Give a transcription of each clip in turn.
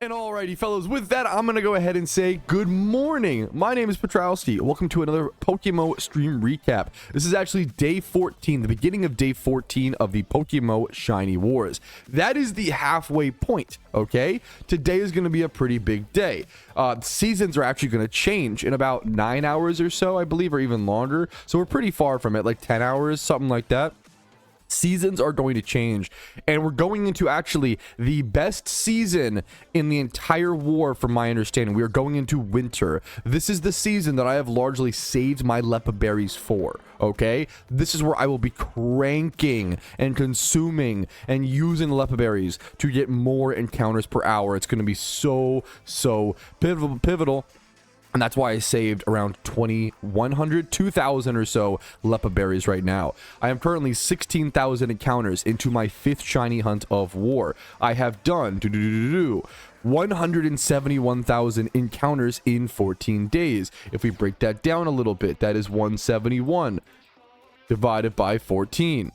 And alrighty, fellas, with that, I'm going to go ahead and say good morning. My name is Patrouski. Welcome to another PokeMMO stream recap. This is actually day 14, the beginning of day 14 of the PokeMMO Shiny Wars. That is the halfway point, okay? Today is going to be a pretty big day. Seasons are actually going to change in about 9 hours or so, I believe, or even longer. So we're pretty far from it, like 10 hours, something like that. Seasons are going to change, and we're going into actually the best season in the entire war from my understanding. We are going into winter. This is the season that I have largely saved my Leppa berries for, okay? This is where I will be cranking and consuming and using the Leppa berries to get more encounters per hour. It's going to be so pivotal. And that's why I saved around 2,100, 2,000 or so Leppa berries right now. I am currently 16,000 encounters into my 5th shiny hunt of war. I have done 171,000 encounters in 14 days. If we break that down a little bit, that is 171 divided by 14.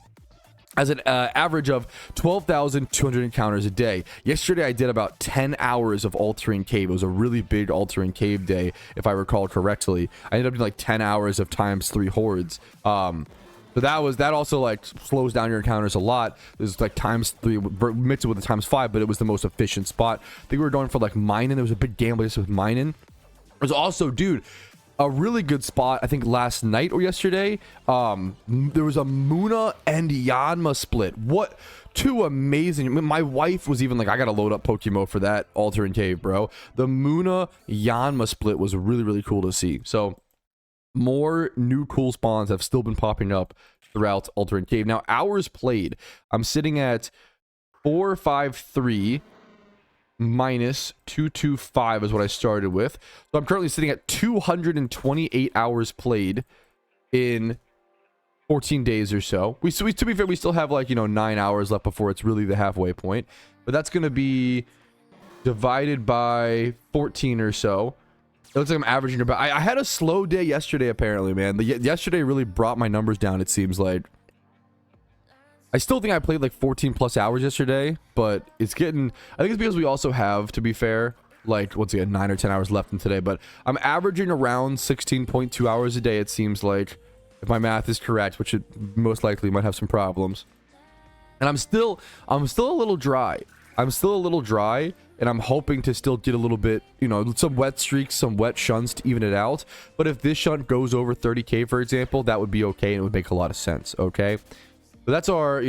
As an average of 12,200 encounters a day. Yesterday, I did about 10 hours of altering cave. It was a really big altering cave day, if I recall correctly. I ended up doing like 10 hours of ×3 hordes. So that also like slows down your encounters a lot. There's like ×3 mixed with the ×5, but it was the most efficient spot. I think we were going for like mining. There was a big gamble just with mining. There's also, dude, a really good spot, I think last night or yesterday, there was a Muna and Yanma split. What two amazing, my wife was even like, I gotta load up PokeMMO for that altering cave, bro. The Muna Yanma split was really cool to see. So more new cool spawns have still been popping up throughout altering cave. Now hours played, I'm sitting at 453 minus 225 is what I started with. So I'm currently sitting at 228 hours played in 14 days or so. To be fair, we still have like, 9 hours left before it's really the halfway point. But that's going to be divided by 14 or so. It looks like I'm averaging about... I had a slow day yesterday, apparently, man. Yesterday really brought my numbers down, it seems like. I still think I played like 14 plus hours yesterday, but it's getting... I think it's because we also have, to be fair, like, once again, 9 or 10 hours left in today, but I'm averaging around 16.2 hours a day, it seems like, if my math is correct, which it most likely might have some problems. And I'm still a little dry. I'm still a little dry, and I'm hoping to still get a little bit, some wet streaks, some wet shunts to even it out. But if this shunt goes over 30k, for example, that would be okay, and it would make a lot of sense, okay? So that's our,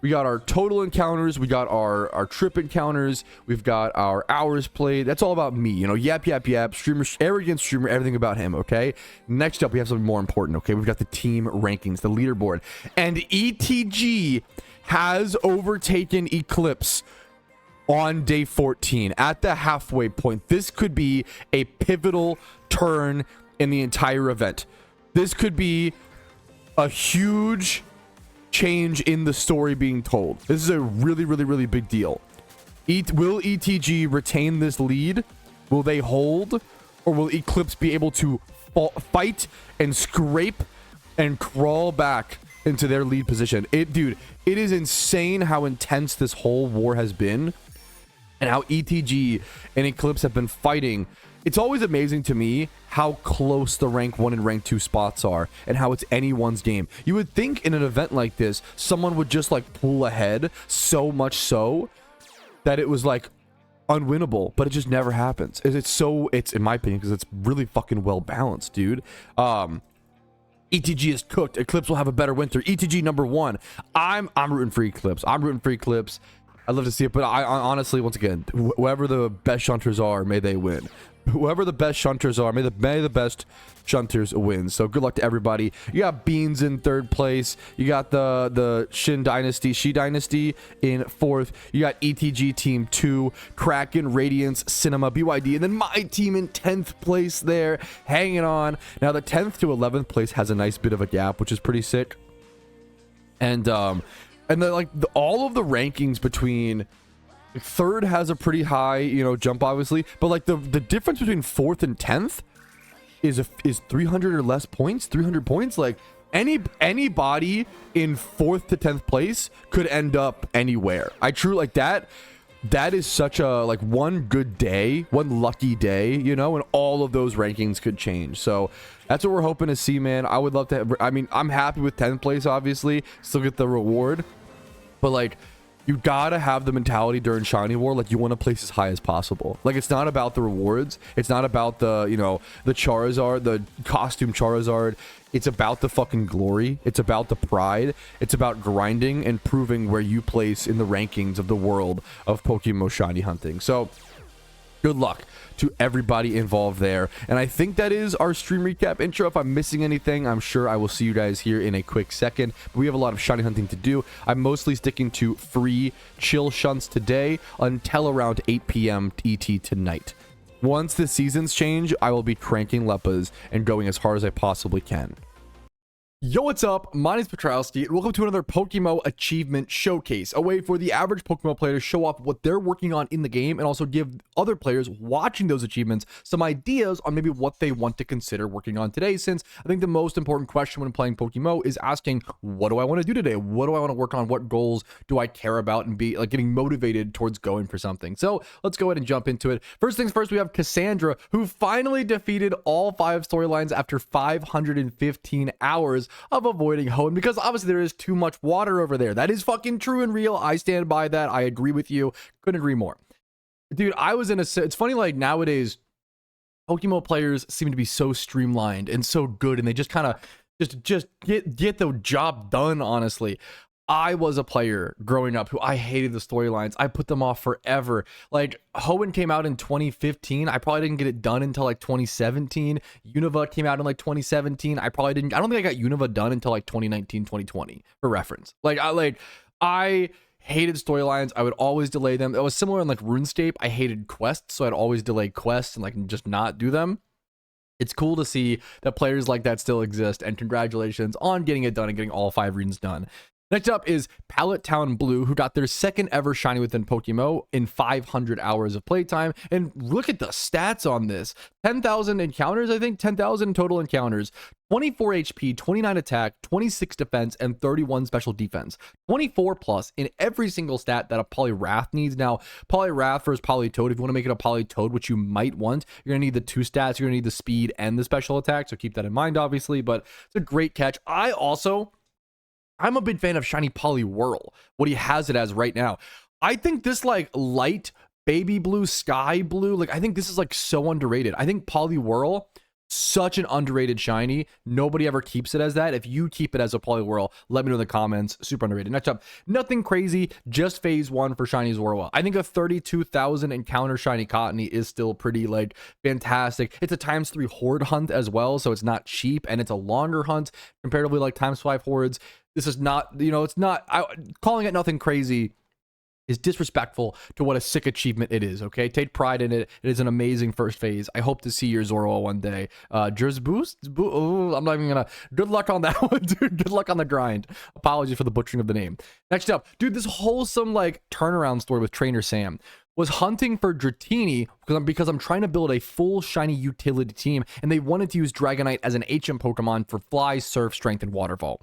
we got our total encounters, we got our trip encounters, we've got our hours played. That's all about me, yap, streamer, arrogant streamer, everything about him, okay? Next up, we have something more important, okay? We've got the team rankings, the leaderboard. And ETG has overtaken Eclipse on day 14 at the halfway point. This could be a pivotal turn in the entire event. This could be a huge change in the story being told. This is a really big deal. Will ETG retain this lead? Will they hold? Or will Eclipse be able to fight and scrape and crawl back into their lead position? Dude, it is insane how intense this whole war has been and how ETG and Eclipse have been fighting. It's always amazing to me how close the rank 1 and rank 2 spots are and how it's anyone's game. You would think in an event like this, someone would just like pull ahead so much so that it was like unwinnable, but it just never happens. It's in my opinion, because it's really fucking well balanced, dude. ETG is cooked. Eclipse will have a better winter. ETG number 1. I'm rooting for Eclipse. I'd love to see it, but I honestly, once again, whoever the best shunters are, may they win. Whoever the best shunters are, may the best shunters win. So good luck to everybody. You got Beans in 3rd place. You got the Shi Dynasty in 4th. You got ETG team 2, Kraken, Radiance, Cinema, BYD, and then my team in 10th place there, hanging on. Now the 10th to 11th place has a nice bit of a gap, which is pretty sick. And then all of the rankings between 3rd has a pretty high, jump obviously, but like the difference between 4th and 10th is 300 or less points, 300 points. Like anybody in 4th to 10th place could end up anywhere. I truly like that. that is such a, like, one good day, one lucky day, you know, and all of those rankings could change. So that's what we're hoping to see, man. I would love to have, I mean, I'm happy with 10th place, obviously, still get the reward, but like, you gotta have the mentality during Shiny War, like, you want to place as high as possible. Like, it's not about the rewards, it's not about the, you know, the Charizard, the costume Charizard. It's about the fucking glory. It's about the pride. It's about grinding and proving where you place in the rankings of the world of PokeMMO shiny hunting. So good luck to everybody involved there. And I think that is our stream recap intro. If I'm missing anything, I'm sure I will see you guys here in a quick second. But we have a lot of shiny hunting to do. I'm mostly sticking to free chill shunts today until around 8 p.m. ET tonight. Once the seasons change, I will be cranking Leppas and going as hard as I possibly can. Yo, what's up? My name is Patrouski, and welcome to another PokeMMO Achievement Showcase, a way for the average PokeMMO player to show off what they're working on in the game and also give other players watching those achievements some ideas on maybe what they want to consider working on today, since I think the most important question when playing PokeMMO is asking, what do I want to do today? What do I want to work on? What goals do I care about? And be like getting motivated towards going for something. So let's go ahead and jump into it. First things first, we have Cassandra, who finally defeated all 5 storylines after 515 hours of avoiding Hoenn, because obviously there is too much water over there. That is fucking true and real. I stand by that. I agree with you. Couldn't agree more. Dude, I was in a... It's funny, like, nowadays, PokeMMO players seem to be so streamlined and so good, and they just kind of just get the job done, honestly. I was a player growing up who I hated the storylines. I put them off forever. Like, Hoenn came out in 2015. I probably didn't get it done until like 2017. Unova came out in like 2017. I don't think I got Unova done until like 2019, 2020, for reference. I hated storylines. I would always delay them. It was similar in like RuneScape. I hated quests, so I'd always delay quests and like just not do them. It's cool to see that players like that still exist, and congratulations on getting it done and getting all 5 runes done. Next up is Pallet Town Blue, who got their second ever shiny within PokeMMO in 500 hours of playtime. And look at the stats on this. 10,000 encounters, I think. 10,000 total encounters. 24 HP, 29 attack, 26 defense, and 31 special defense. 24 plus in every single stat that a Poliwrath needs. Now, Poliwrath versus Politoed, if you want to make it a Politoed, which you might want, you're going to need the 2 stats. You're going to need the speed and the special attack. So keep that in mind, obviously. But it's a great catch. I'm a big fan of Shiny Poliwhirl, what he has it as right now. I think this like light baby blue, sky blue, like I think this is like so underrated. I think Poliwhirl, such an underrated shiny. Nobody ever keeps it as that. If you keep it as a Poliwhirl, let me know in the comments. Super underrated. Next up, nothing crazy, just phase 1 for Shiny Zorua. I think a 32,000 encounter Shiny Cottony is still pretty like fantastic. It's a ×3 horde hunt as well, so it's not cheap, and it's a longer hunt comparatively like ×5 hordes. This is not, you know, it's not, calling it nothing crazy is disrespectful to what a sick achievement it is, okay? Take pride in it. It is an amazing first phase. I hope to see your Zorua one day. Jers Boost? Oh, I'm not even gonna... Good luck on that one, dude. Good luck on the grind. Apologies for the butchering of the name. Next up, dude, this wholesome, like, turnaround story with Trainer Sam was hunting for Dratini because I'm trying to build a full shiny utility team, and they wanted to use Dragonite as an HM Pokemon for Fly, Surf, Strength, and Waterfall.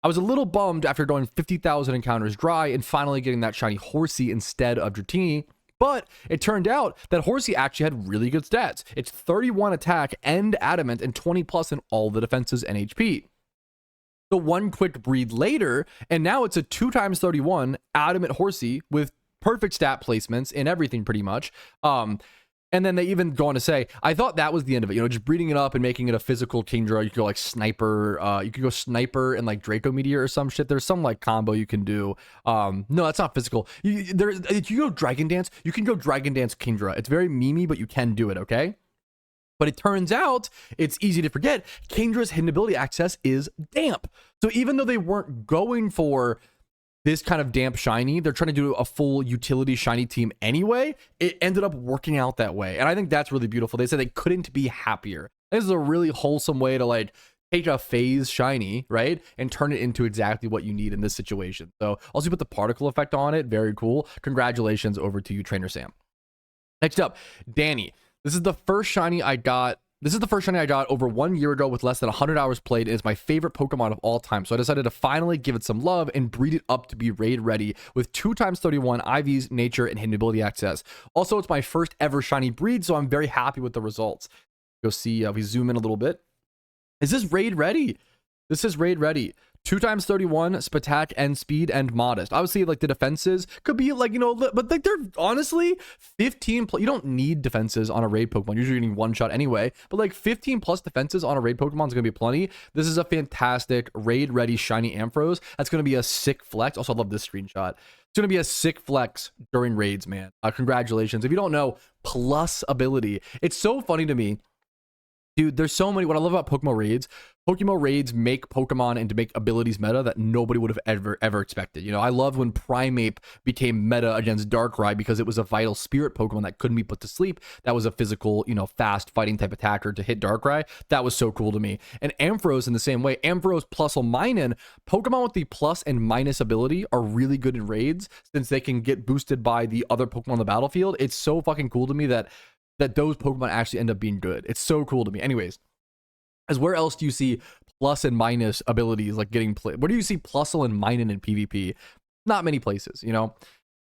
I was a little bummed after going 50,000 encounters dry and finally getting that shiny Horsey instead of Dratini, but it turned out that Horsey actually had really good stats. It's 31 attack and adamant and 20 plus in all the defenses and HP. So one quick breed later, and now it's a 2 × 31 adamant Horsey with perfect stat placements in everything pretty much. And then they even go on to say, I thought that was the end of it, you know, just breeding it up and making it a physical Kingdra. You could go like Sniper, you could go Sniper and like Draco Meteor or some shit. There's some like combo you can do. No, that's not physical. If you go Dragon Dance, you can go Dragon Dance Kingdra. It's very memey, but you can do it, okay? But it turns out, it's easy to forget, Kingdra's hidden ability access is damp. So even though they weren't going for this kind of damp shiny, they're trying to do a full utility shiny team anyway. It ended up working out that way, and I think that's really beautiful. They said they couldn't be happier. This is a really wholesome way to like take a phase shiny, right, and turn it into exactly what you need in this situation. So also put the particle effect on it. Very cool. Congratulations over to you, Trainer Sam. Next up, Danny. This is the first shiny I got This is the first shiny I got over 1 year ago with less than 100 hours played. It is my favorite Pokemon of all time. So I decided to finally give it some love and breed it up to be raid ready with 2x31 IVs, nature, and hidden ability access. Also, it's my first ever shiny breed, so I'm very happy with the results. Go see, we zoom in a little bit. Is this raid ready? This is raid ready. 2x31, Spatak, and speed, and modest. Obviously, like the defenses could be like, you know, but like they're honestly 15 plus. You don't need defenses on a raid Pokemon. Usually you're getting one shot anyway, but like 15 plus defenses on a raid Pokemon is going to be plenty. This is a fantastic raid ready shiny Ampharos. That's going to be a sick flex. Also, I love this screenshot. It's going to be a sick flex during raids, man. Congratulations. If you don't know, plus ability. It's so funny to me. Dude, there's so many. What I love about PokeMMO raids make Pokemon and to make abilities meta that nobody would have ever expected. You know, I loved when Primeape became meta against Darkrai because it was a vital spirit Pokemon that couldn't be put to sleep. That was a physical, you know, fast fighting type attacker to hit Darkrai. That was so cool to me. And Ampharos in the same way. Ampharos plus Minun, Pokemon with the plus and minus ability are really good in raids since they can get boosted by the other Pokemon on the battlefield. It's so fucking cool to me that those Pokemon actually end up being good. It's so cool to me. Anyways, as where else do you see plus and minus abilities like getting played? Where do you see Plusle and Minun in PvP? Not many places, you know,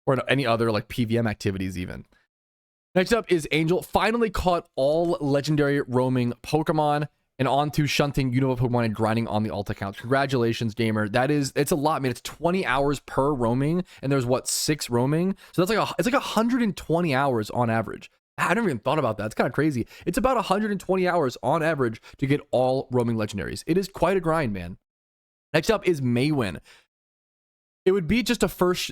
or any other like PVM activities even. Next up is Angel. Finally caught all legendary roaming Pokemon and on to shunting Unova Pokemon and grinding on the alt accounts. Congratulations, gamer. It's a lot, man. It's 20 hours per roaming, and there's what, 6 roaming? So it's like 120 hours on average. I never even thought about that. It's kind of crazy. It's about 120 hours on average to get all roaming legendaries. It is quite a grind, man. Next up is Maywin. It would be just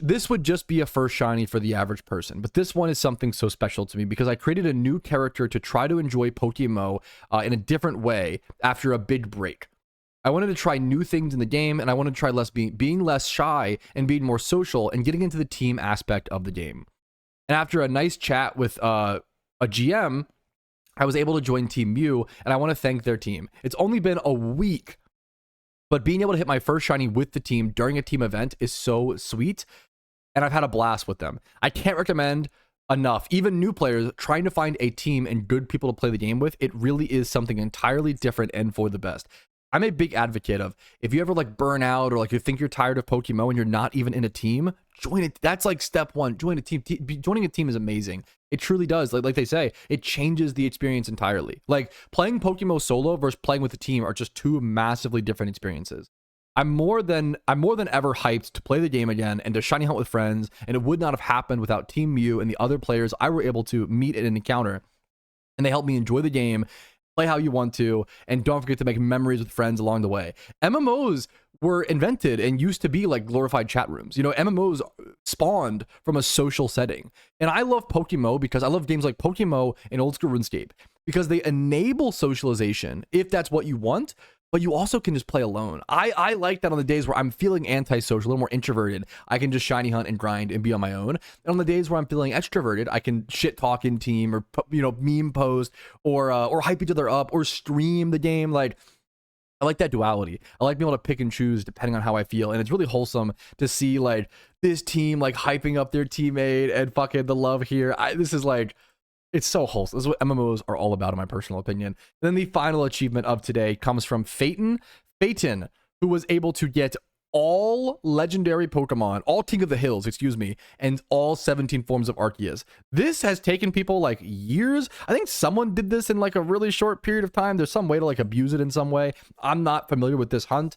this would just be a first shiny for the average person, but this one is something so special to me because I created a new character to try to enjoy PokeMMO in a different way after a big break. I wanted to try new things in the game, and I wanted to try being less shy and being more social and getting into the team aspect of the game. And after a nice chat with a GM, I was able to join Team Mew, and I want to thank their team. It's only been a week, but being able to hit my first shiny with the team during a team event is so sweet, and I've had a blast with them. I can't recommend enough, even new players trying to find a team and good people to play the game with. It really is something entirely different and for the best. I'm a big advocate of, if you ever like burn out or like you think you're tired of PokeMMO and you're not even in a team, join it. That's like step one. Join a team. Joining a team is amazing. It truly does. Like they say, it changes the experience entirely. Like playing PokeMMO solo versus playing with a team are just two massively different experiences. I'm more than ever hyped to play the game again and to shiny hunt with friends, and it would not have happened without Team Mew and the other players I were able to meet in an encounter, and they helped me enjoy the game, play how you want to, and don't forget to make memories with friends along the way. MMOs were invented and used to be like glorified chat rooms. You know, MMOs spawned from a social setting. And I love PokeMMO because I love games like PokeMMO and old school RuneScape because they enable socialization if that's what you want, but you also can just play alone. I like that on the days where I'm feeling antisocial, a little more introverted, I can just shiny hunt and grind and be on my own. And on the days where I'm feeling extroverted, I can shit talk in team or, you know, meme post or hype each other up or stream the game. Like, I like that duality. I like being able to pick and choose depending on how I feel. And it's really wholesome to see like this team like hyping up their teammate and fucking the love here. This is like, it's so wholesome. This is what MMOs are all about, in my personal opinion. And then the final achievement of today comes from Phaeton, who was able to get all legendary Pokemon, all King of the Hills, excuse me, and all 17 forms of Arceus. This has taken people like years. I think someone did this in like a really short period of time. There's some way to like abuse it in some way. I'm not familiar with this hunt.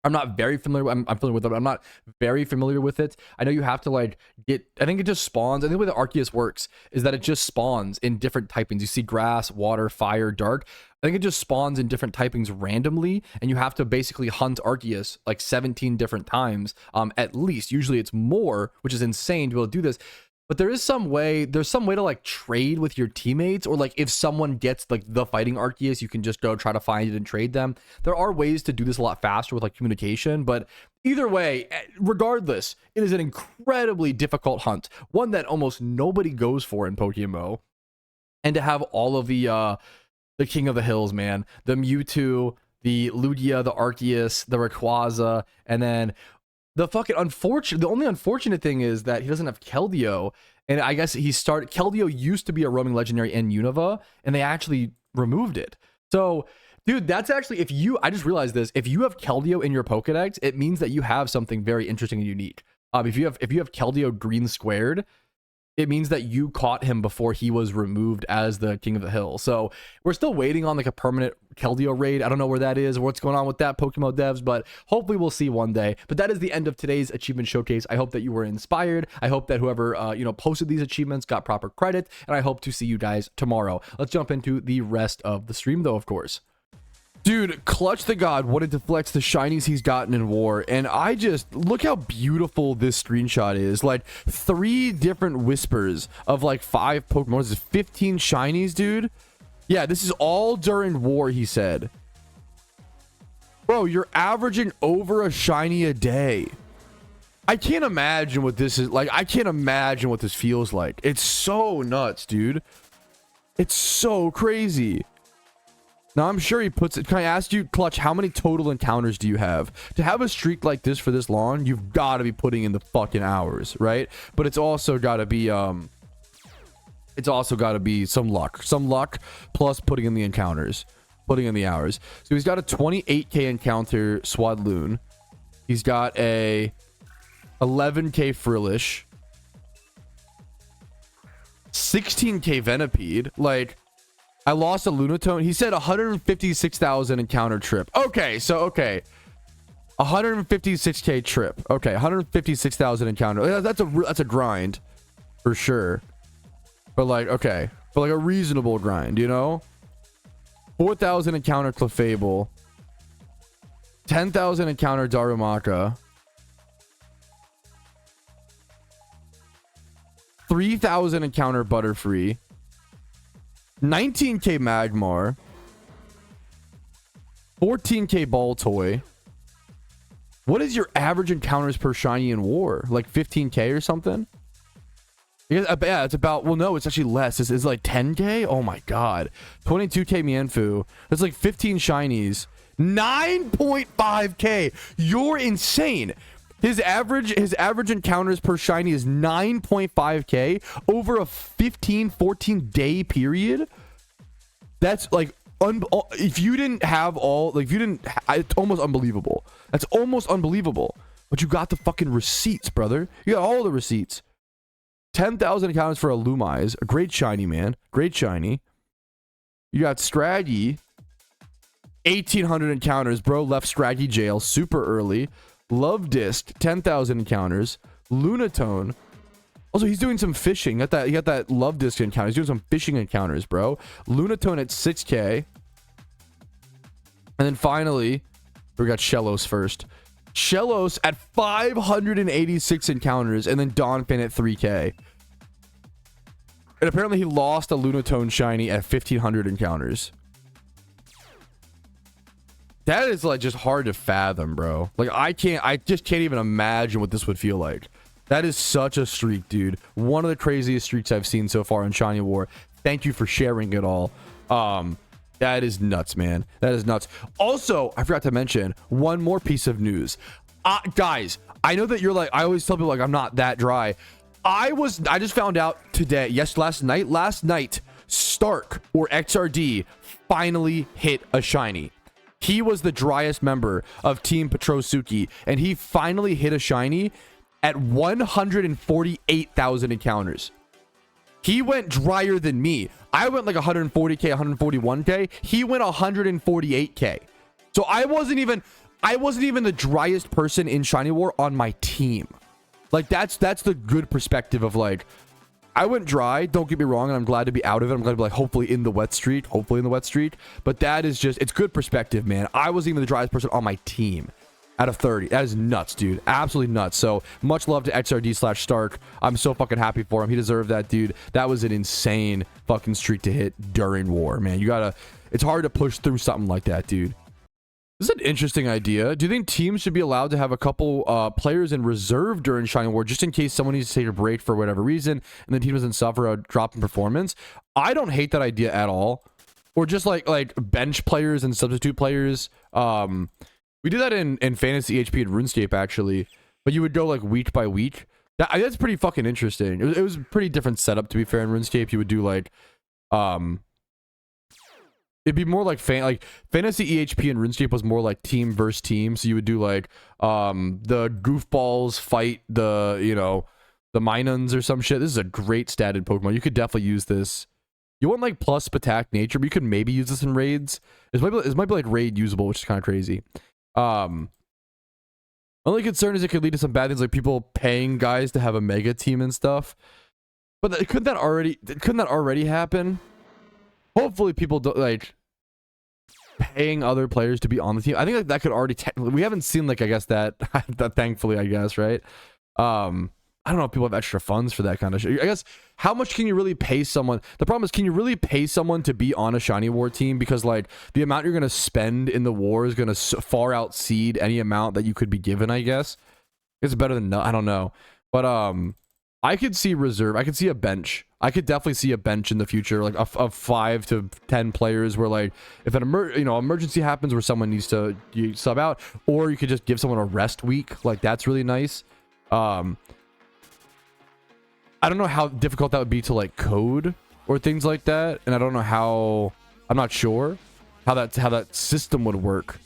I'm not very familiar. I'm familiar with it, but I'm not very familiar with it. I know you have to like I think it just spawns. I think the way the Arceus works is that it just spawns in different typings. You see grass, water, fire, dark. I think it just spawns in different typings randomly, and you have to basically hunt Arceus like 17 different times, at least. Usually it's more, which is insane to be able to do this. But there's some way to like trade with your teammates, or like if someone gets like the fighting Arceus, you can just go try to find it and trade them. There are ways to do this a lot faster with like communication, but either way, regardless, it is an incredibly difficult hunt, one that almost nobody goes for in PokeMMO. And to have all of the King of the Hills, man, the Mewtwo, the Lugia, the Arceus, the Rayquaza, and then the only unfortunate thing is that he doesn't have Keldeo, and I guess Keldeo used to be a roaming legendary in Unova, and they actually removed it. So, dude, that's actually, if you, I just realized this, if you have Keldeo in your Pokedex, it means that you have something very interesting and unique. If you have Keldeo green squared, it means that you caught him before he was removed as the King of the Hill. So we're still waiting on like a permanent Keldeo raid. I don't know where that is or what's going on with that, PokeMMO devs, but hopefully we'll see one day. But that is the end of today's achievement showcase. I hope that you were inspired. I hope that whoever posted these achievements got proper credit, and I hope to see you guys tomorrow. Let's jump into the rest of the stream though, of course. Dude, Clutch the God wanted to flex the shinies he's gotten in war, and I just look how beautiful this screenshot is. Like 3 different whispers of like 5 Pokemon. This is 15 shinies, dude. Yeah, this is all during war, he said. Bro, you're averaging over a shiny a day. I can't imagine what this is like. I can't imagine what this feels like. It's so nuts, dude. It's so crazy. Now, I'm sure he puts it. Can I ask you, Clutch, how many total encounters do you have? To have a streak like this for this long, you've got to be putting in the fucking hours, right? But it's also got to be, some luck plus putting in the encounters, putting in the hours. So he's got a 28k encounter Swadloon. He's got a 11k Frillish, 16k Venipede, like. I lost a Lunatone. He said 156,000 encounter trip. Okay, so okay. 156k trip. Okay, 156,000 encounter. That's a grind for sure. But like, okay. But like a reasonable grind, you know? 4,000 encounter Clefable. 10,000 encounter Darumaka. 3,000 encounter Butterfree. 19k Magmar, 14k Baltoy. What is your average encounters per shiny in war? Like 15k or something? Yeah, it's about, well, no, it's actually less. It's like 10k. Oh my god. 22k Mienfoo. That's like 15 shinies. 9.5k. You're insane. His average encounters per shiny is 9.5k over a 14 day period. That's like if you didn't have all, like if you didn't, it's almost unbelievable. That's almost unbelievable. But you got the fucking receipts, brother. You got all the receipts. 10,000 encounters for a Lumise, a great shiny, man, great shiny. You got Scraggy, 1,800 encounters, bro. Left Scraggy jail super early. Love Disc, 10,000 encounters. Lunatone. Also, he's doing some fishing. He got that Love Disc encounter. He's doing some fishing encounters, bro. Lunatone at 6k. And then finally, we got Shellos first. Shellos at 586 encounters, and then Donphin at 3k. And apparently he lost a Lunatone shiny at 1,500 encounters. That is like just hard to fathom, bro. Like I just can't even imagine what this would feel like. That is such a streak, dude. One of the craziest streaks I've seen so far in Shiny War. Thank you for sharing it all. That is nuts, man. That is nuts. Also, I forgot to mention one more piece of news. Guys, I know that you're like, I always tell people like I'm not that dry. I just found out today, last night, Stark or XRD finally hit a shiny. He was the driest member of Team Patrouski, and he finally hit a shiny at 148,000 encounters. He went drier than me. I went like 140k, 141k. He went 148k. So I wasn't even the driest person in Shiny War on my team. Like that's the good perspective of like, I went dry, don't get me wrong, and I'm glad to be out of it. I'm glad to be like hopefully in the wet streak. But that is just, it's good perspective, man. I wasn't even the driest person on my team out of 30. That is nuts, dude. Absolutely nuts. So much love to XRD/Stark. I'm so fucking happy for him. He deserved that, dude. That was an insane fucking streak to hit during war, man. It's hard to push through something like that, dude. This is an interesting idea. Do you think teams should be allowed to have a couple players in reserve during Shiny War just in case someone needs to take a break for whatever reason and the team doesn't suffer a drop in performance? I don't hate that idea at all. Or just like bench players and substitute players. We do that in Fantasy HP and RuneScape actually, but you would go like week by week. That's pretty fucking interesting. It was a pretty different setup, to be fair. In RuneScape, you would do like It'd be more like fantasy EHP and RuneScape was more like team versus team. So you would do like the goofballs fight the, you know, the Minons or some shit. This is a great stat in Pokemon. You could definitely use this. You want like plus attack nature, but you could maybe use this in raids. This might be like raid usable, which is kind of crazy. Only concern is it could lead to some bad things, like people paying guys to have a mega team and stuff. But couldn't that already happen? Hopefully people don't like paying other players to be on the team. I think like that could already technically, we haven't seen like, I guess that thankfully, I guess, right? I don't know if people have extra funds for that kind of shit. I guess, how much can you really pay someone? The problem is, can you really pay someone to be on a Shiny War team? Because like the amount you're going to spend in the war is going to far outseed any amount that you could be given, I guess. It's better than no, I don't know. But I could see reserve. I could see a bench. I could definitely see a bench in the future, like of 5 to 10 players, where like if an emergency happens where someone needs to sub out, or you could just give someone a rest week. Like that's really nice. I don't know how difficult that would be to like code or things like that, and I don't know how. I'm not sure how that system would work,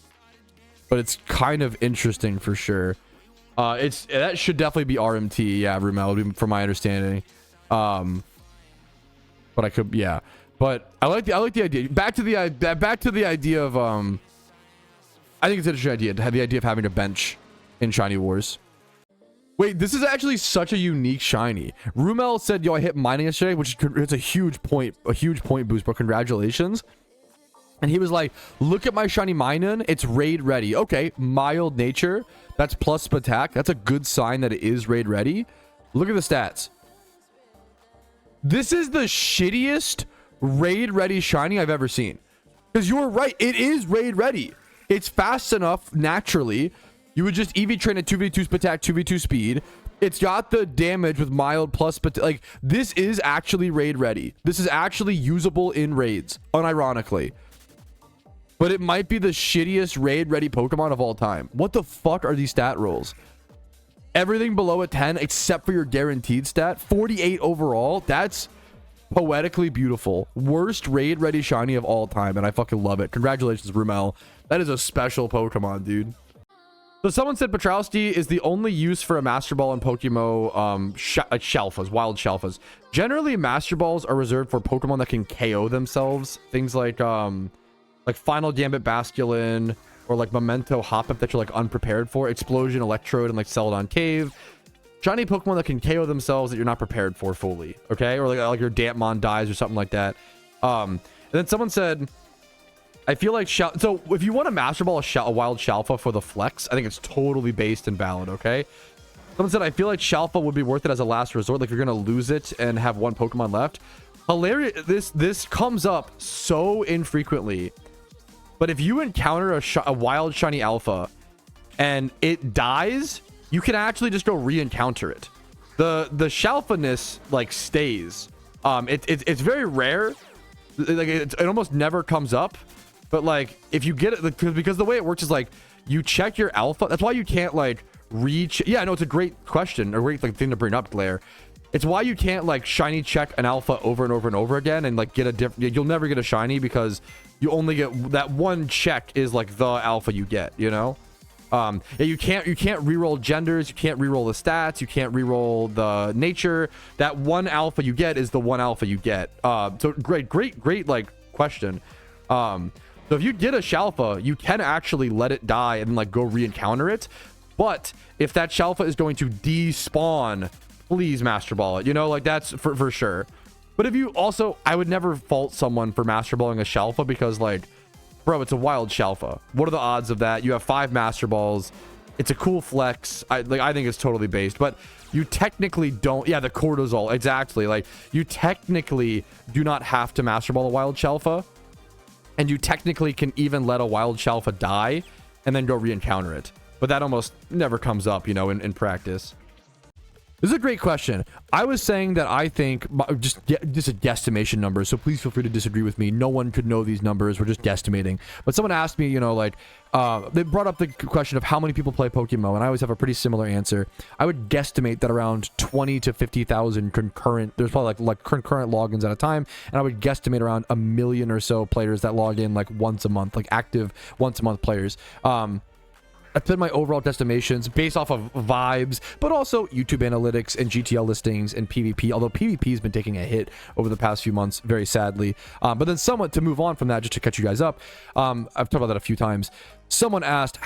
but it's kind of interesting for sure. That should definitely be RMT, yeah, Rumel, from my understanding. But I could, yeah. But I like the idea. Back to the idea of I think it's an interesting idea to have the idea of having a bench in Shiny Wars. Wait, this is actually such a unique shiny. Rumel said, "Yo, I hit mining yesterday," which it's a huge point boost, bro. Congratulations. And he was like, "Look at my shiny Minun. It's raid ready." Okay, mild nature. That's plus attack. That's a good sign that it is raid ready. Look at the stats. This is the shittiest raid ready shiny I've ever seen. Because you were right, it is raid ready. It's fast enough naturally. You would just EV train at 2v2 attack, 2v2 speed. It's got the damage with mild plus, but like this is actually raid ready. This is actually usable in raids, unironically. But it might be the shittiest raid ready Pokemon of all time. What the fuck are these stat rolls? Everything below a 10 except for your guaranteed stat. 48 overall. That's poetically beautiful. Worst raid ready shiny of all time, and I fucking love it. Congratulations, Rumel. That is a special Pokemon, dude. So someone said Patrouski is the only use for a Master Ball in PokeMMO Shalphas, wild Shalphas. Generally, Master Balls are reserved for Pokemon that can KO themselves. Things like Final Gambit Basculin, or like Memento Hop-Up that you're like unprepared for. Explosion, Electrode, and like Celadon Cave. Shiny Pokemon that can KO themselves that you're not prepared for fully. Okay? Or like your Dampmon dies or something like that. And then someone said, I feel like so if you want a Master Ball, a wild Shalpha for the flex, I think it's totally based and valid, okay? Someone said, I feel like Shalpha would be worth it as a last resort. Like, you're going to lose it and have one Pokemon left. Hilarious. This comes up so infrequently. But if you encounter a wild shiny alpha and it dies, you can actually just go re-encounter it. The Shalpha-ness, like, stays. It's very rare. Like, it almost never comes up. But like, if you get it, because the way it works is like, you check your alpha. That's why you can't like reach. Yeah, no, it's a great question, a great like thing to bring up, Glare. It's why you can't like shiny check an alpha over and over and over again and like get a different. You'll never get a shiny because you only get that one check is like the alpha you get. You know. Yeah, you can't reroll genders. You can't reroll the stats. You can't reroll the nature. That one alpha you get is the one alpha you get. So great like question. So if you get a Shalpha, you can actually let it die and like go re-encounter it. But if that Shalpha is going to despawn, please Master Ball it. You know, like that's for sure. But if you also, I would never fault someone for Master Balling a Shalpha because like, bro, it's a wild Shalpha. What are the odds of that? You have 5 Master Balls. It's a cool flex. I think it's totally based, but you technically don't. Yeah, the cortisol, exactly. Like you technically do not have to Master Ball a wild Shalpha. And you technically can even let a wild Shalpha die and then go re-encounter it. But that almost never comes up, you know, in practice. This is a great question. I was saying that I think just a guesstimation number, so please feel free to disagree with me. No one could know these numbers. We're just guesstimating. But someone asked me, you know, like, they brought up the question of how many people play PokeMMO, and I always have a pretty similar answer. I would guesstimate that around 20 to 50,000 concurrent, there's probably like concurrent logins at a time, and I would guesstimate around 1 million or so players that log in like once a month, like active once a month players. I put my overall estimations based off of vibes, but also YouTube analytics and GTL listings and PvP, although PvP has been taking a hit over the past few months, very sadly. But then somewhat to move on from that, just to catch you guys up, I've talked about that a few times. Someone asked,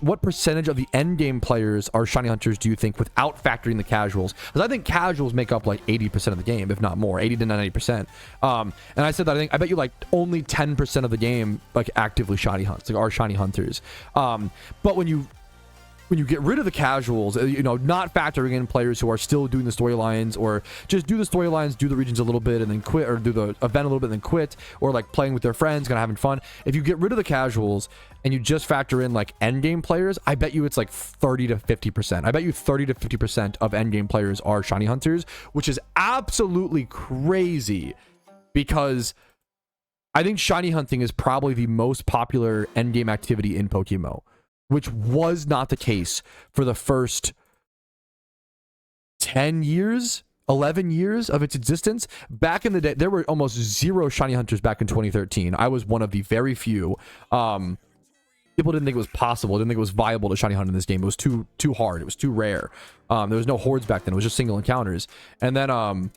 what percentage of the end game players are shiny hunters do you think without factoring the casuals? Because I think casuals make up like 80% of the game, if not more, 80 to 90%. And I said that I bet you like only 10% of the game like actively shiny hunts, like are shiny hunters. But when you get rid of the casuals, you know, not factoring in players who are still doing the storylines, or just do the storylines, do the regions a little bit and then quit, or do the event a little bit and then quit, or like playing with their friends, kind of having fun. If you get rid of the casuals and you just factor in like end game players, I bet you it's like 30 to 50%. I bet you 30 to 50% of end game players are shiny hunters, which is absolutely crazy, because I think shiny hunting is probably the most popular end game activity in PokeMMO, which was not the case for the first 10 years, 11 years of its existence. Back in the day, there were almost zero shiny hunters back in 2013. I was one of the very few. People didn't think it was possible, didn't think it was viable to shiny hunt in this game. It was too hard. It was too rare. There was no hordes back then. It was just single encounters. And then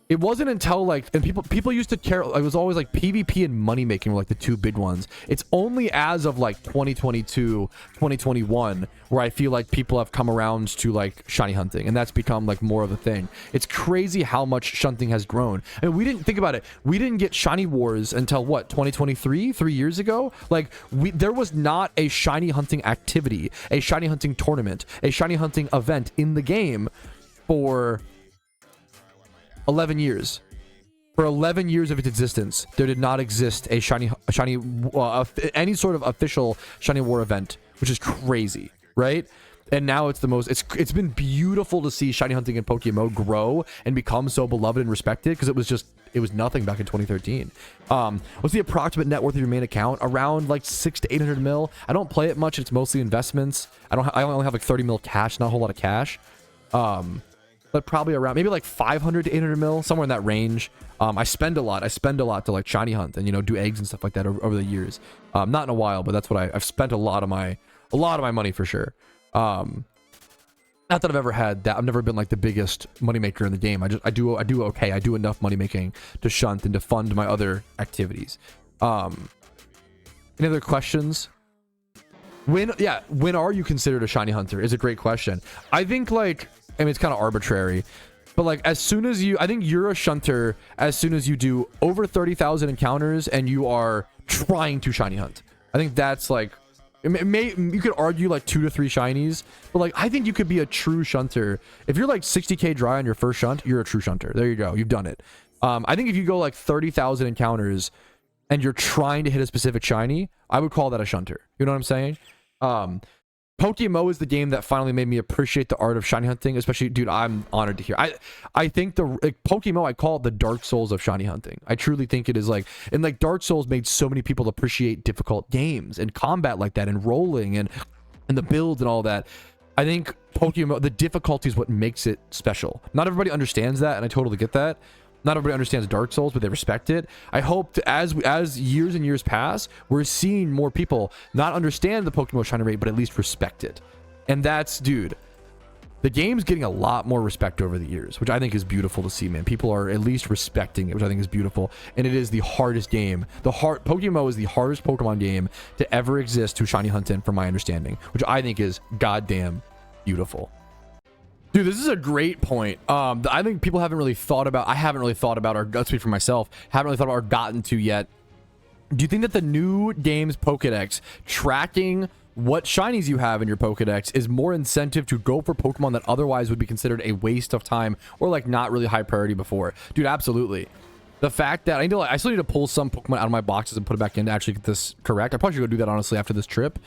it wasn't until like, and people used to care, it was always like PvP and money making were like the two big ones. It's only as of like 2022, 2021 where I feel like people have come around to like shiny hunting, and that's become like more of a thing. It's crazy how much shunting has grown. I mean, we didn't think about it. We didn't get shiny wars until what, 2023, 3 years ago? Like there was not a shiny hunting activity, a shiny hunting tournament, a shiny hunting event in the game for 11 years. For 11 years of its existence, there did not exist a any sort of official shiny war event, which is crazy, right? And now it's the most, it's been beautiful to see shiny hunting in PokeMMO grow and become so beloved and respected, because it was nothing back in 2013. What's the approximate net worth of your main account? Around like 600 to 800 mil. I don't play it much. It's mostly investments. I only have like 30 mil cash, not a whole lot of cash. But probably around maybe like 500 to 800 mil, somewhere in that range. I spend a lot to like shiny hunt and, you know, do eggs and stuff like that over the years. Not in a while, but that's what I've spent a lot of my money for sure. Not that I've ever had that. I've never been like the biggest moneymaker in the game. I do okay. I do enough money making to shunt and to fund my other activities. Any other questions? When are you considered a shiny hunter is a great question. I think like, I mean, it's kind of arbitrary, but like I think you're a shunter as soon as you do over 30,000 encounters and you are trying to shiny hunt. I think that's like, you could argue like 2 to 3 shinies, but like I think you could be a true shunter if you're like 60k dry on your first shunt. You're a true shunter. There you go. You've done it. I think if you go like 30,000 encounters and you're trying to hit a specific shiny, I would call that a shunter. You know what I'm saying? PokeMMO is the game that finally made me appreciate the art of shiny hunting, especially, dude, I'm honored to hear. I think PokeMMO, I call it the Dark Souls of shiny hunting. I truly think it is like, and like Dark Souls made so many people appreciate difficult games and combat like that and rolling and the builds and all that. I think PokeMMO, the difficulty is what makes it special. Not everybody understands that, and I totally get that. Not everybody understands Dark Souls, but they respect it. I hope as years and years pass, we're seeing more people not understand the PokeMMO shiny rate, but at least respect it. And that's, dude, the game's getting a lot more respect over the years, which I think is beautiful to see, man. People are at least respecting it, which I think is beautiful. And it is the hardest game. PokeMMO is the hardest Pokemon game to ever exist to shiny hunt in, from my understanding, which I think is goddamn beautiful. Dude, this is a great point. I think people haven't really thought about, I haven't really thought about, or I'll speak for myself, haven't really thought about or gotten to yet. Do you think that the new game's Pokedex tracking what shinies you have in your Pokedex is more incentive to go for Pokemon that otherwise would be considered a waste of time or like not really high priority before? Dude, absolutely. The fact that I still need to pull some Pokemon out of my boxes and put it back in to actually get this correct. I probably should go do that honestly after this trip.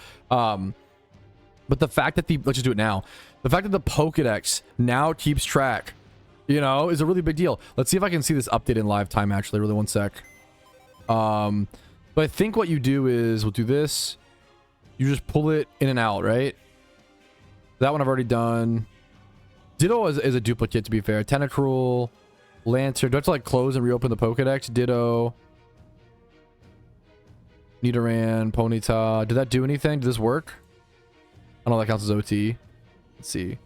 But But the fact that let's just do it now. The fact that the Pokedex now keeps track, you know, is a really big deal. Let's see if I can see this update in live time, actually. Really, one sec. But I think what you do is, we'll do this. You just pull it in and out, right? That one I've already done. Ditto is a duplicate, to be fair. Tentacruel, Lancer. Do I have to like close and reopen the Pokedex? Ditto. Nidoran, Ponyta. Did that do anything? Did this work? I don't know if that counts as OT. Let's see.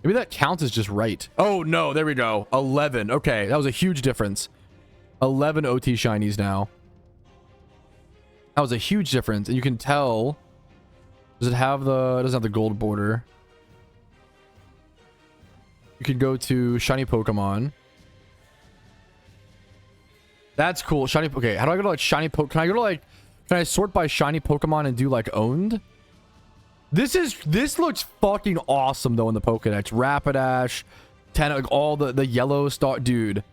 Maybe that counts as just right. Oh, no. There we go. 11. Okay. That was a huge difference. 11 OT shinies now. That was a huge difference. And you can tell... Does it have the... It doesn't have the gold border. You can go to shiny Pokemon. That's cool. Shiny... Okay. How do I go to like shiny Pokemon? Can I go to like... Can I sort by shiny Pokemon and do like owned? This looks fucking awesome though in the Pokedex. Rapidash, like all the yellow star, dude.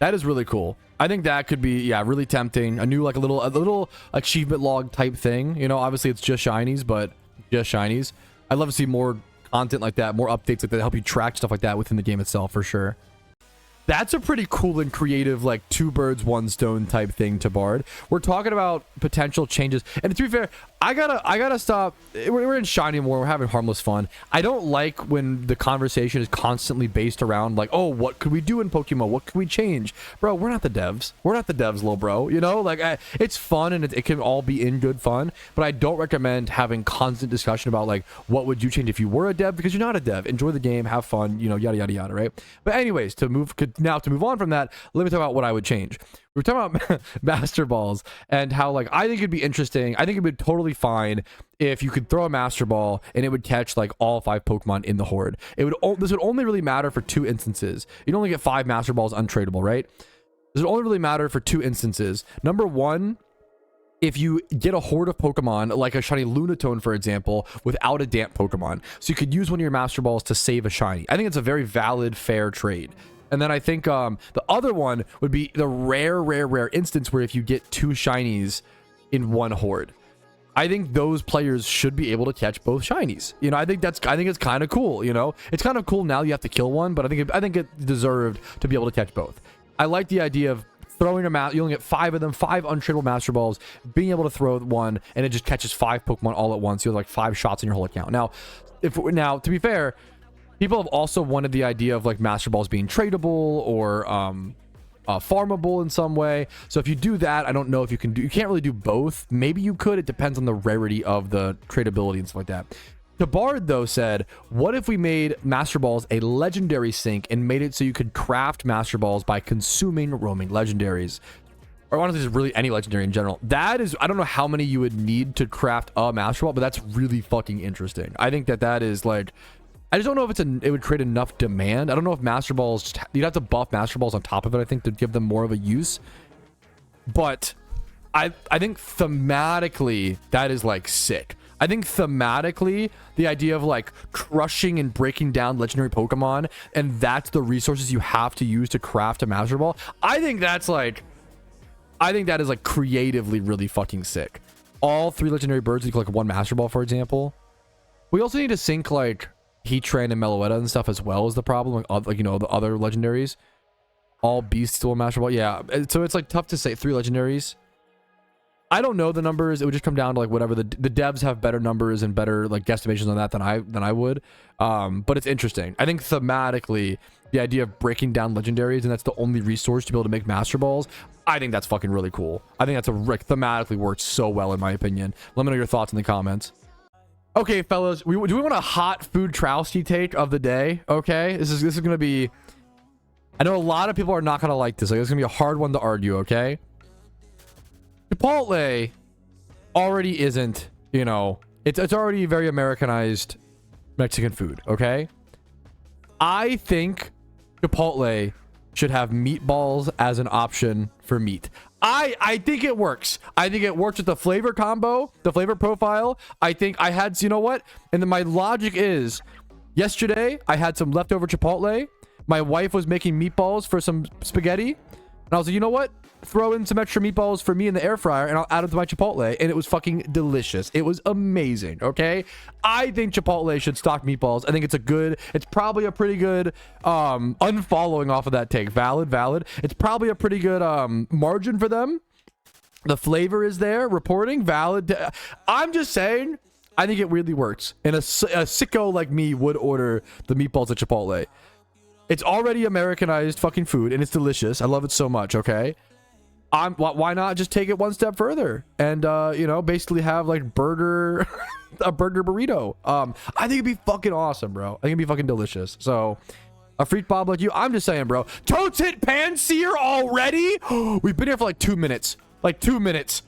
That is really cool. I think that could be, yeah, really tempting. A new like a little achievement log type thing. You know, obviously it's just shinies, but just shinies. I'd love to see more content like that, more updates like that, help you track stuff like that within the game itself for sure. That's a pretty cool and creative, like, two birds, one stone type thing to Bard. We're talking about potential changes. And to be fair, I gotta stop. We're in Shiny War. We're having harmless fun. I don't like when the conversation is constantly based around, like, oh, what could we do in Pokemon? What could we change? Bro, we're not the devs. We're not the devs, little bro. You know, like, it's fun and it can all be in good fun. But I don't recommend having constant discussion about, like, what would you change if you were a dev? Because you're not a dev. Enjoy the game. Have fun. You know, yada, yada, yada, right? But anyways, to move on from that, let me talk about what I would change. We were talking about Master Balls and how, like, I think it'd be interesting. I think it'd be totally fine if you could throw a Master Ball and it would catch, like, all 5 Pokemon in the horde. This would only really matter for 2 instances. You'd only get 5 Master Balls untradeable, right? This would only really matter for 2 instances. Number 1, if you get a horde of Pokemon, like a shiny Lunatone, for example, without a damp Pokemon. So you could use one of your Master Balls to save a shiny. I think it's a very valid, fair trade. And then I think the other one would be the rare instance where if you get 2 shinies in one horde. I think those players should be able to catch both shinies. You know, I think it's kind of cool, you know. It's kind of cool now you have to kill one, but I think it deserved to be able to catch both. I like the idea of throwing them out. You only get 5 of them, 5 untradeable Master Balls, being able to throw one and it just catches 5 Pokemon all at once. You have like 5 shots in your whole account. Now, to be fair, people have also wanted the idea of like Master Balls being tradable or farmable in some way. So if you do that, I don't know if you can't really do both. Maybe you could. It depends on the rarity of the tradability and stuff like that. The Bard, though, said, what if we made Master Balls a legendary sync and made it so you could craft Master Balls by consuming roaming legendaries? Or honestly, just really any legendary in general. That is, I don't know how many you would need to craft a Master Ball, but that's really fucking interesting. I think that is like... I just don't know if it would create enough demand. I don't know if Master Balls, you'd have to buff Master Balls on top of it, I think, to give them more of a use. But I think thematically, that is like sick. I think thematically, the idea of like crushing and breaking down legendary Pokemon, and that's the resources you have to use to craft a Master Ball. I think that is like creatively really fucking sick. All 3 legendary birds, you collect 1 Master Ball, for example. We also need to sync like Heatran and Meloetta and stuff as well as the problem, like you know, the other legendaries. All beasts still a Master Ball. Yeah, so it's like tough to say 3 legendaries. I don't know the numbers. It would just come down to like whatever the devs have better numbers and better like guesstimations on that than I would. But it's interesting. I think thematically the idea of breaking down legendaries and that's the only resource to be able to make Master Balls, I think that's fucking really cool. I think that's thematically works so well in my opinion. Let me know your thoughts in the comments. Okay, fellas, do we want a hot Foodtrouski take of the day? Okay, this is gonna be... I know a lot of people are not gonna like this. Like, it's gonna be a hard one to argue, okay? Chipotle already isn't, you know... It's already very Americanized Mexican food, okay? I think Chipotle should have meatballs as an option for meat. I think it works. I think it works with the flavor combo, the flavor profile. I think I had, you know what? And then my logic is, yesterday I had some leftover Chipotle. My wife was making meatballs for some spaghetti. And I was like, you know what? Throw in some extra meatballs for me in the air fryer and I'll add them to my Chipotle. And it was fucking delicious. It was amazing. Okay. I think Chipotle should stock meatballs. I think it's probably a pretty good, unfollowing off of that take. Valid. It's probably a pretty good, margin for them. The flavor is there. Reporting. Valid. I'm just saying, I think it really works. And a sicko like me would order the meatballs at Chipotle. It's already Americanized fucking food and it's delicious. I love it so much. Okay. Why not just take it one step further and, you know, basically have like a burger burrito. I think it'd be fucking awesome, bro. I think it'd be fucking delicious. So a freak bob like you, I'm just saying, bro. Totes hit Panseer already. We've been here for like 2 minutes. Like 2 minutes.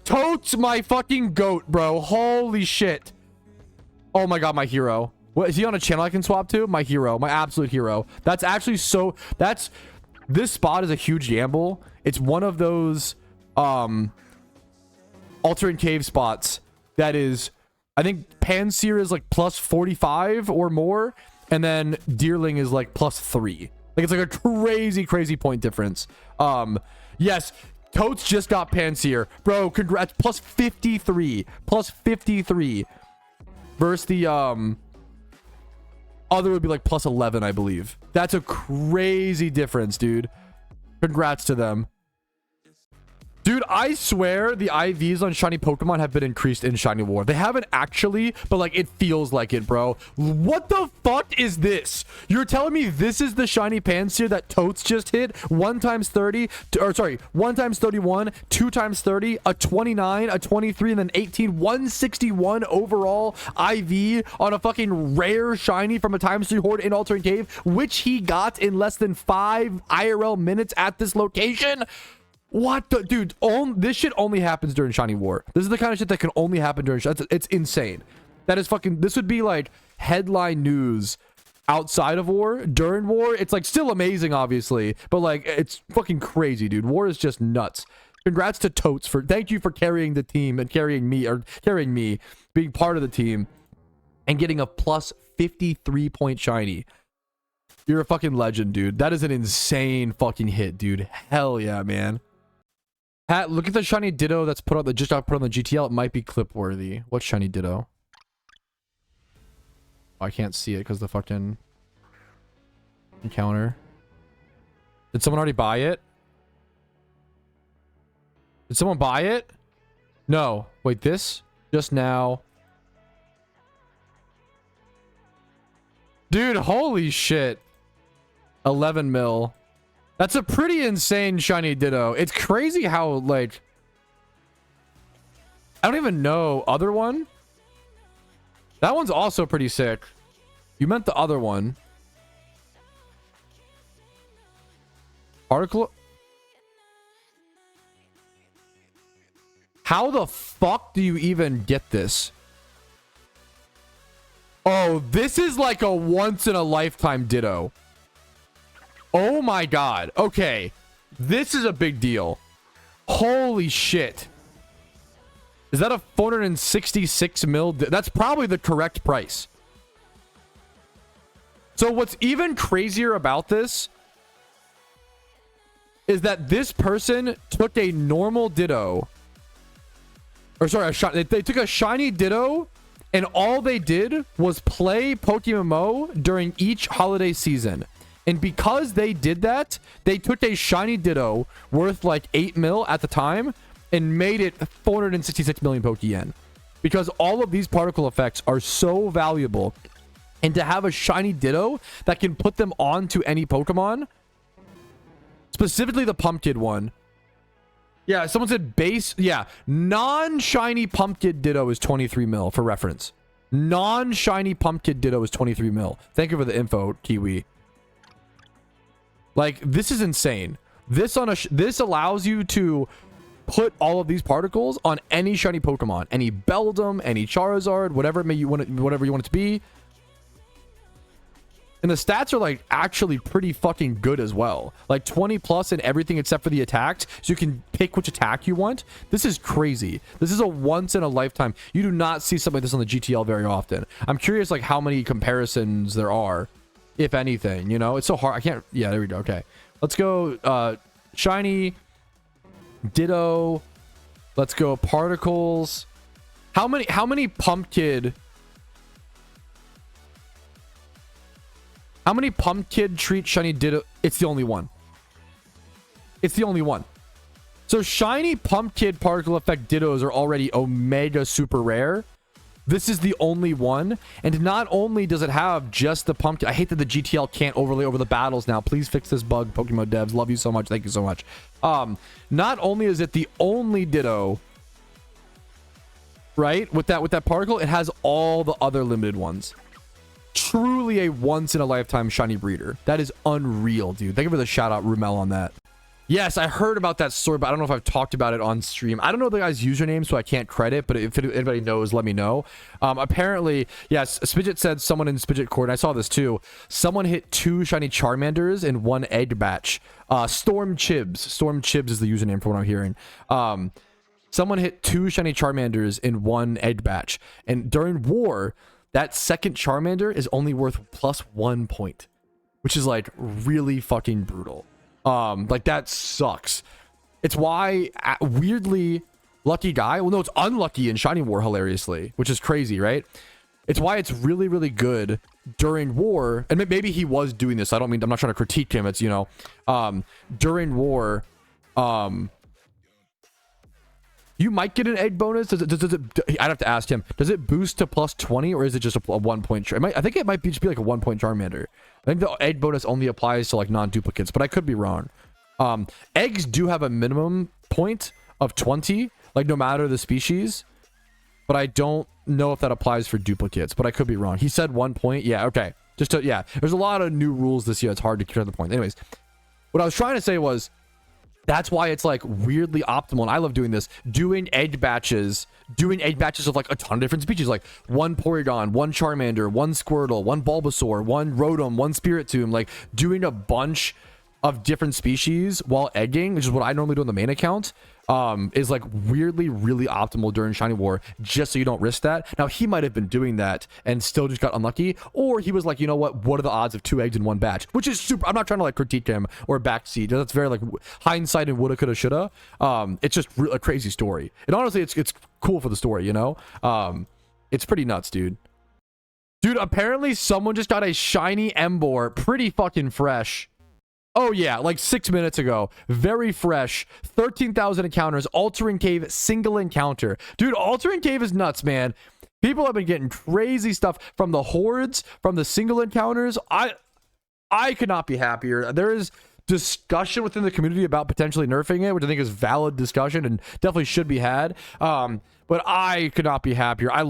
Totes my fucking goat, bro. Holy shit. Oh my God, my hero. What, is he on a channel I can swap to? My hero, my absolute hero. That's actually so, this spot is a huge gamble. It's one of those alternate cave spots that is, I think Panseer is like plus 45 or more, and then Deerling is like plus 3. Like it's like a crazy point difference. Yes, Totes just got Panseer. Bro, congrats. Plus 53. Plus 53. Versus the other would be like plus 11, I believe. That's a crazy difference, dude. Congrats to them. Dude, I swear the IVs on shiny Pokemon have been increased in Shiny War. They haven't actually, but like it feels like it, bro. What the fuck is this? You're telling me this is the shiny Panseer that Totes just hit? 1 times 30, or sorry, 1 times 31, 2 times 30, a 29, a 23, and then 18, 161 overall IV on a fucking rare shiny from a times 3 horde in Alternate Cave, which he got in less than 5 IRL minutes at this location. What the dude? This shit only happens during Shiny War. This is the kind of shit that can only happen during. It's insane. That is fucking. This would be like headline news outside of War. During War, it's like still amazing, obviously, but like it's fucking crazy, dude. War is just nuts. Congrats to Totes thank you for carrying the team and carrying me, being part of the team, and getting a plus 53 point shiny. You're a fucking legend, dude. That is an insane fucking hit, dude. Hell yeah, man. Pat, look at the shiny Ditto that's put on the GTL. It might be clip worthy. What's shiny Ditto? Oh, I can't see it because the fucking encounter. Did someone already buy it? Did someone buy it? No. Wait, this? Just now. Dude, holy shit. 11 mil. That's a pretty insane shiny Ditto. It's crazy how, like... I don't even know. Other one? That one's also pretty sick. You meant the other one. Particle... How the fuck do you even get this? Oh, this is like a once-in-a-lifetime Ditto. Oh my God. Okay. This is a big deal. Holy shit. Is that a 466 mil? That's probably the correct price. So what's even crazier about this is that this person took a normal Ditto. Or sorry, they took a shiny Ditto, and all they did was play PokeMMO during each holiday season. And because they did that, they took a shiny Ditto worth like 8 mil at the time and made it 466 million Pokeyen. Because all of these particle effects are so valuable. And to have a shiny Ditto that can put them onto any Pokemon, specifically the Pumpkin one. Yeah, someone said base. Yeah, non-shiny Pumpkin Ditto is 23 mil for reference. Non-shiny Pumpkin Ditto is 23 mil. Thank you for the info, Kiwi. Like, this is insane. This allows you to put all of these particles on any shiny Pokemon, any Beldum, any Charizard, whatever you want it to be. And the stats are like actually pretty fucking good as well. Like 20 plus in everything except for the attacks, so you can pick which attack you want. This is crazy. This is a once in a lifetime. You do not see something like this on the GTL very often. I'm curious like how many comparisons there are. If anything, you know, it's so hard. I can't. Yeah, there we go. Okay, let's go. Shiny, Ditto. Let's go particles. How many pumpkin? How many pumpkin treat shiny Ditto? It's the only one. It's the only one. So shiny pumpkin particle effect Dittos are already omega super rare. This is the only one. And not only does it have just the pumpkin. I hate that the GTL can't overlay over the battles now. Please fix this bug, PokeMMO devs. Love you so much. Thank you so much. Not only is it the only Ditto, right? With that particle, it has all the other limited ones. Truly a once in a lifetime shiny breeder. That is unreal, dude. Thank you for the shout out, Rumel, on that. Yes, I heard about that story, but I don't know if I've talked about it on stream. I don't know the guy's username, so I can't credit, but if anybody knows, let me know. Apparently, yes, Spidget said someone in Spidget Court, and I saw this too, someone hit 2 shiny Charmanders in 1 egg batch. Storm Chibs. Storm Chibs is the username for what I'm hearing. Someone hit 2 shiny Charmanders in 1 egg batch. And during war, that second Charmander is only worth +1 point, which is like really fucking brutal. Like that sucks. It's why weirdly lucky guy. Well, no, it's unlucky in Shiny War, hilariously, which is crazy, right? It's why it's really, really good during war. And maybe he was doing this. I'm not trying to critique him. It's, you know, during war, you might get an egg bonus. Does it, I'd have to ask him. Does it boost to +20 or is it just a 1 point? I think it might just be like a 1 point Charmander. I think the egg bonus only applies to like non-duplicates, but I could be wrong. Eggs do have a minimum point of 20, like no matter the species, but I don't know if that applies for duplicates, but I could be wrong. He said 1 point. Yeah, okay. Yeah, there's a lot of new rules this year. It's hard to clear the point. Anyways, what I was trying to say was, that's why it's like weirdly optimal, and I love doing this, doing egg batches of like a ton of different species, like 1 Porygon, 1 Charmander, 1 Squirtle, 1 Bulbasaur, 1 Rotom, 1 Spiritomb, like doing a bunch of different species while egging, which is what I normally do on the main account, is like weirdly really optimal during Shiny War, just so you don't risk that. Now he might have been doing that and still just got unlucky, or he was like, you know what are the odds of 2 eggs in 1 batch, which is super. I'm not trying to like critique him or backseat. That's very like hindsight and woulda coulda shoulda. It's just a crazy story, and honestly it's cool for the story, you know. It's pretty nuts, dude. Apparently someone just got a shiny Emboar, pretty fucking fresh. Oh yeah, like 6 minutes ago. Very fresh. 13,000 encounters. Altering Cave, single encounter. Dude, Altering Cave is nuts, man. People have been getting crazy stuff from the hordes, from the single encounters. I could not be happier. There is discussion within the community about potentially nerfing it, which I think is valid discussion and definitely should be had. But I could not be happier. I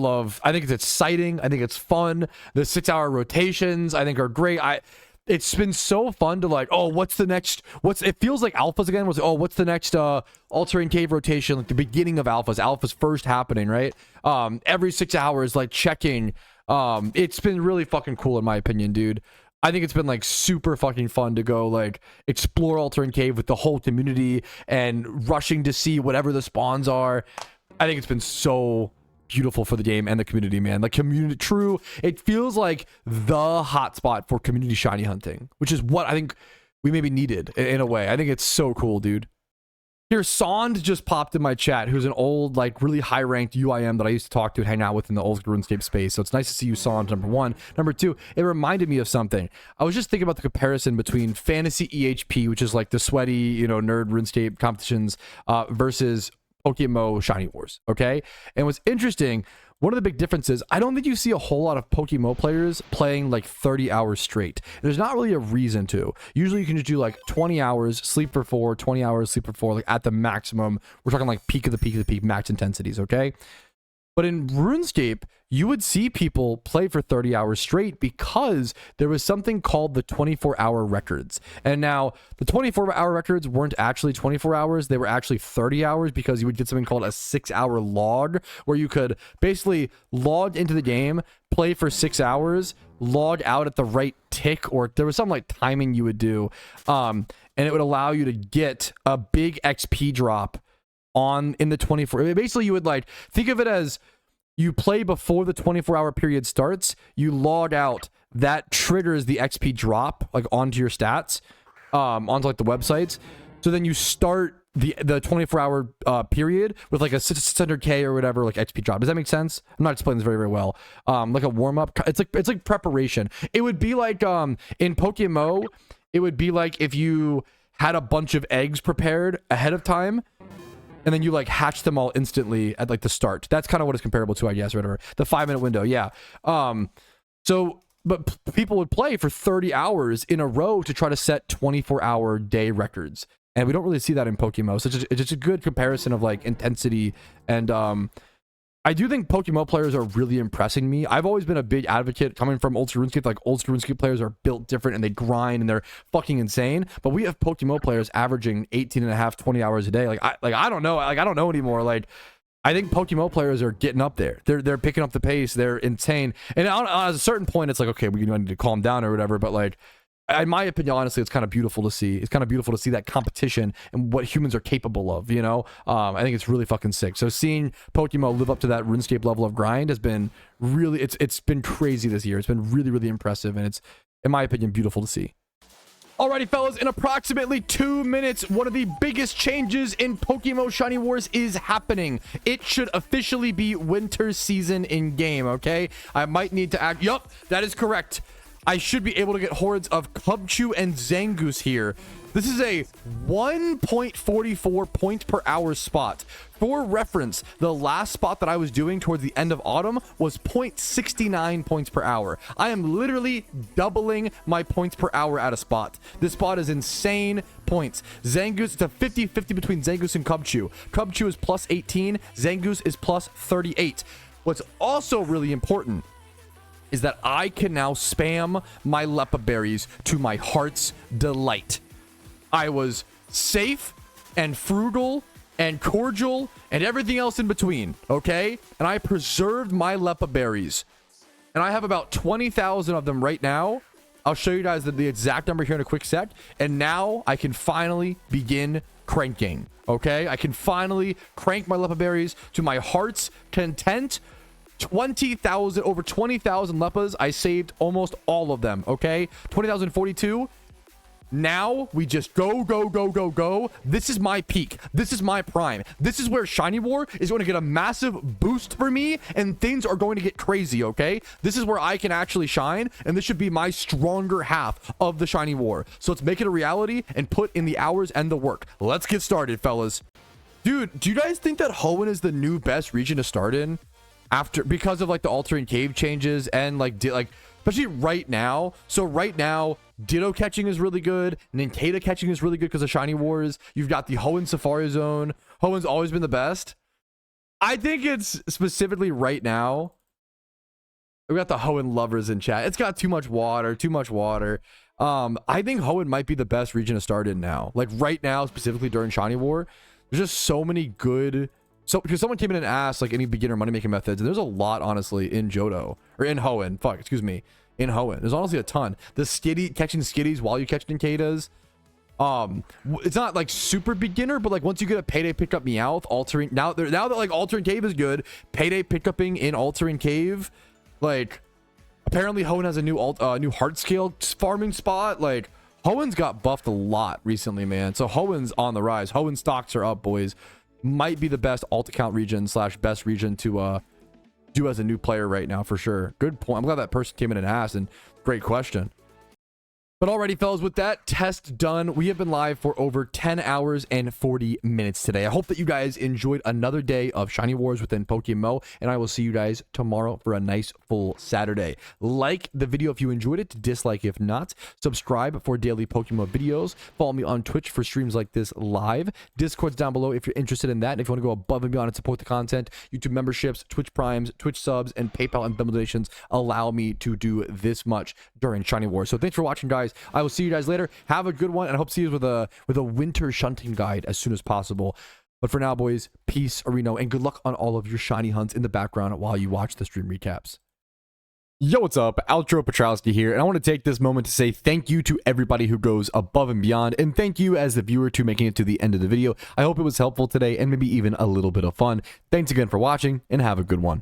think it's exciting. I think it's fun. The 6-hour rotations I think are great. It's been so fun to like, oh, what's the next, it feels like alphas again, was, oh, what's the next Altering Cave rotation, like the beginning of alphas first happening, right? Every 6 hours, like checking. It's been really fucking cool in my opinion, dude. I think it's been like super fucking fun to go like explore Altering Cave with the whole community and rushing to see whatever the spawns are. I think it's been so beautiful for the game and the community, man. Like community, true. It feels like the hotspot for community shiny hunting, which is what I think we maybe needed in a way. I think it's so cool, dude. Here, Sond just popped in my chat, who's an old, like, really high-ranked UIM that I used to talk to and hang out with in the old RuneScape space. So it's nice to see you, Sond, number 1. Number 2, it reminded me of something. I was just thinking about the comparison between Fantasy EHP, which is like the sweaty, you know, nerd RuneScape competitions, versus PokeMMO Shiny Wars, okay? And what's interesting, one of the big differences, I don't think you see a whole lot of PokeMMO players playing like 30 hours straight. There's not really a reason to. Usually you can just do like 20 hours, sleep for 4, 20 hours, sleep for 4, like at the maximum. We're talking like peak of the peak of the peak, max intensities, okay? But in RuneScape, you would see people play for 30 hours straight because there was something called the 24-hour records. And now, the 24-hour records weren't actually 24 hours. They were actually 30 hours because you would get something called a 6-hour log, where you could basically log into the game, play for 6 hours, log out at the right tick, or there was some like timing you would do. And it would allow you to get a big XP drop in the 24. Basically, you would like think of it as you play before the 24-hour period starts, you log out, that triggers the XP drop like onto your stats, onto like the websites. So then you start the 24-hour period with like a 600k or whatever, like XP drop. Does that make sense? I'm not explaining this very, very well. Like a warm-up. It's like preparation. It would be like in PokeMMO, it would be like if you had a bunch of eggs prepared ahead of time, and then you like hatch them all instantly at like the start. That's kind of what it's comparable to, I guess, or whatever. The 5-minute window, yeah. But people would play for 30 hours in a row to try to set 24-hour day records. And we don't really see that in PokeMMO. So it's just a good comparison of like intensity. And I do think PokeMMO players are really impressing me. I've always been a big advocate coming from old school RuneScape. Like old school RuneScape players are built different and they grind and they're fucking insane. But we have PokeMMO players averaging 18 and a half, 20 hours a day. I don't know. I don't know anymore. Like, I think PokeMMO players are getting up there. They're picking up the pace. They're insane. And at a certain point, it's like, okay, we need to calm down or whatever. But like, in my opinion, honestly, it's kind of beautiful to see. It's kind of beautiful to see that competition and what humans are capable of, you know? I think it's really fucking sick. So seeing PokeMMO live up to that RuneScape level of grind has been really, it's been crazy this year. It's been really, really impressive. And it's, in my opinion, beautiful to see. Alrighty, fellas, in approximately 2 minutes, one of the biggest changes in PokeMMO Shiny Wars is happening. It should officially be winter season in game, okay? I might need to act. Yup, that is correct. I should be able to get hordes of Cubchoo and Zangoose here. This is a 1.44 points per hour spot. For reference, the last spot that I was doing towards the end of autumn was 0.69 points per hour. I am literally doubling my points per hour at a spot. This spot is insane points. Zangoose, it's a 50-50 between Zangoose and Cubchoo. Cubchoo is plus 18, Zangoose is plus 38. What's also really important is that I can now spam my Leppa berries to my heart's delight. I was safe and frugal and cordial and everything else in between, okay? And I preserved my Leppa berries. And I have about 20,000 of them right now. I'll show you guys the exact number here in a quick sec. And now I can finally begin cranking, okay? I can finally crank my Leppa berries to my heart's content. 20,000, over 20,000 Leppas. I saved almost all of them, okay? 20,042. Now we just go. This is my peak. This is my prime. This is where Shiny War is going to get a massive boost for me and things are going to get crazy, okay? This is where I can actually shine and this should be my stronger half of the Shiny War. So let's make it a reality and put in the hours and the work. Let's get started, fellas. Dude, do you guys think that Hoenn is the new best region to start in? Because of like the altering cave changes and like especially right now. So right now, Ditto catching is really good. Nincada catching is really good because of Shiny Wars. You've got the Hoenn Safari Zone. Hoenn's always been the best. I think it's specifically right now. We got the Hoenn lovers in chat. It's got too much water. I think Hoenn might be the best region to start in now. Like right now, specifically during Shiny War, there's just so many good. So because someone came in and asked like any beginner money making methods, and there's a lot honestly in Johto or in Hoenn. In Hoenn, there's honestly a ton. The catching skitties while you catch Nincadas. It's not like super beginner, but like once you get a payday pickup Meowth, altering now that like altering cave is good. Payday pickuping in altering cave, like apparently Hoenn has a new heart scale farming spot. Like Hoenn's got buffed a lot recently, man. So Hoenn's on the rise. Hoenn stocks are up, boys. Might be the best alt account region / best region to do as a new player right now for sure. Good point. I'm glad that person came in and asked, and great question. But alrighty, fellas, with that test done, we have been live for over 10 hours and 40 minutes today. I hope that you guys enjoyed another day of Shiny Wars within PokeMMO, and I will see you guys tomorrow for a nice full Saturday. Like the video if you enjoyed it, dislike if not. Subscribe for daily PokeMMO videos. Follow me on Twitch for streams like this live. Discord's down below if you're interested in that. And if you want to go above and beyond and support the content, YouTube memberships, Twitch Primes, Twitch subs, and PayPal and Venmo donations allow me to do this much during Shiny Wars. So thanks for watching, guys. I will see you guys later. Have a good one, and I hope to see you with a winter shunting guide as soon as possible. But for now, boys, peace, Areno, and good luck on all of your shiny hunts in the background while you watch the stream recaps. Yo, what's up? Outro Patrouski here, and I want to take this moment to say thank you to everybody who goes above and beyond, and thank you as the viewer to making it to the end of the video. I hope it was helpful today and maybe even a little bit of fun. Thanks again for watching, and have a good one.